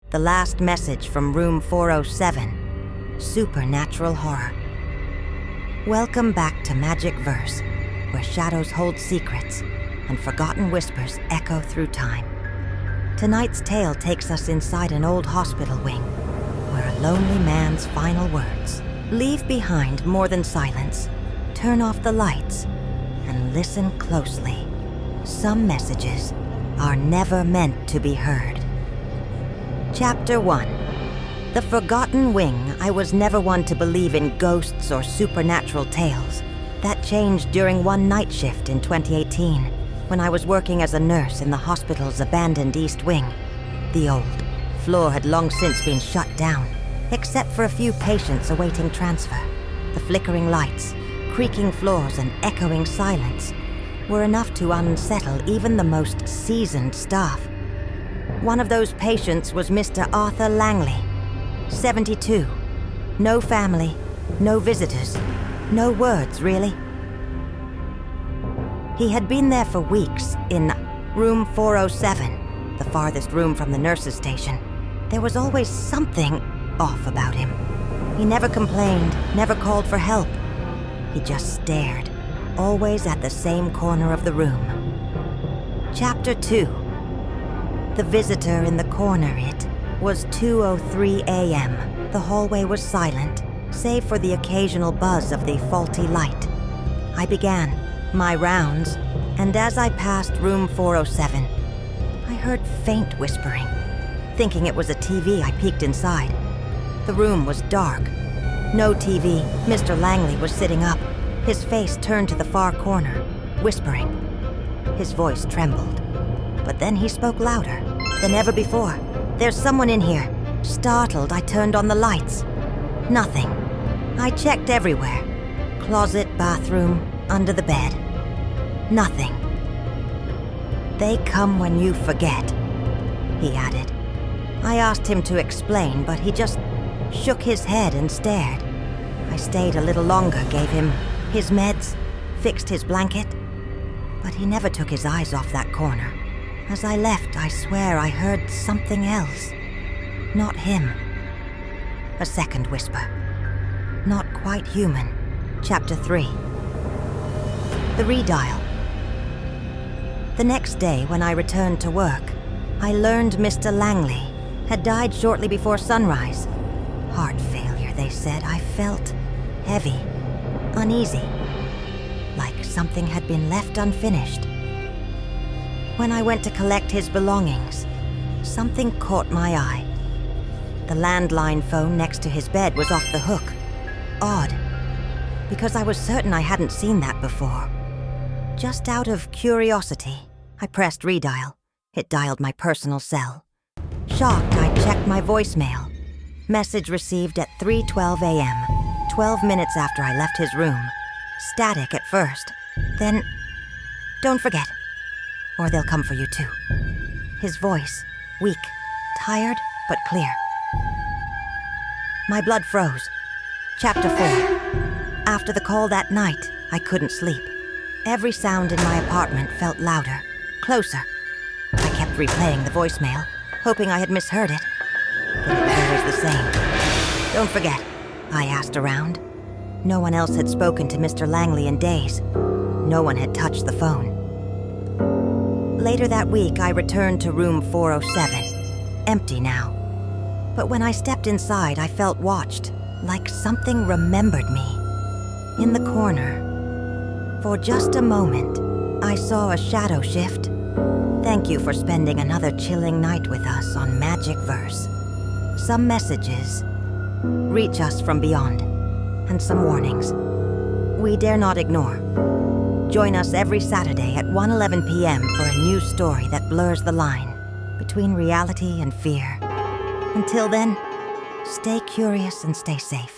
The last message from room 407. Supernatural horror. Welcome back to Magic Verse, where shadows hold secrets and forgotten whispers echo through time. Tonight's tale takes us inside an old hospital wing, where a lonely man's final words: leave behind more than silence, turn off the lights, and listen closely. Some messages are never meant to be heard. Chapter 1. The Forgotten Wing. I was never one to believe in ghosts or supernatural tales. That changed during one night shift in 2018, when I was working as a nurse in the hospital's abandoned East Wing. The old floor had long since been shut down, except for a few patients awaiting transfer. The flickering lights, creaking floors, and echoing silence were enough to unsettle even the most seasoned staff. One of those patients was Mr. Arthur Langley, 72. No family, no visitors, no words, really. He had been there for weeks in room 407, the farthest room from the nurses' station. There was always something off about him. He never complained, never called for help. He just stared, always at the same corner of the room. Chapter 2. The visitor in the corner. It was 2:03 a.m. The hallway was silent, save for the occasional buzz of the faulty light. I began my rounds, and as I passed room 407, I heard faint whispering. Thinking it was a TV, I peeked inside. The room was dark. No TV. Mr. Langley was sitting up, his face turned to the far corner, whispering. His voice trembled, but then he spoke louder than ever before. "There's someone in here." Startled, I turned on the lights. Nothing. I checked everywhere. Closet, bathroom, under the bed. Nothing. "They come when you forget," he added. I asked him to explain, but he just shook his head and stared. I stayed a little longer, gave him his meds, fixed his blanket, but he never took his eyes off that corner. As I left, I swear I heard something else. Not him. A second whisper. Not quite human. Chapter 3. The redial. The next day, when I returned to work, I learned Mr. Langley had died shortly before sunrise. Heart failure, they said. I felt heavy, uneasy, like something had been left unfinished. When I went to collect his belongings, something caught my eye. The landline phone next to his bed was off the hook. Odd, because I was certain I hadn't seen that before. Just out of curiosity, I pressed redial. It dialed my personal cell. Shocked, I checked my voicemail. Message received at 3:12 a.m., 12 minutes after I left his room. Static at first, then, "Don't forget, or they'll come for you too." His voice, weak, tired, but clear. My blood froze. Chapter 4. After the call that night, I couldn't sleep. Every sound in my apartment felt louder, closer. I kept replaying the voicemail, hoping I had misheard it, but it was always the same. "Don't forget," I asked around. No one else had spoken to Mr. Langley in days. No one had touched the phone. Later that week, I returned to room 407, empty now. But when I stepped inside, I felt watched, like something remembered me. In the corner, for just a moment, I saw a shadow shift. Thank you for spending another chilling night with us on Magic Verse. Some messages reach us from beyond, and some warnings we dare not ignore. Join us every Saturday at 1:11 p.m. for a new story that blurs the line between reality and fear. Until then, stay curious and stay safe.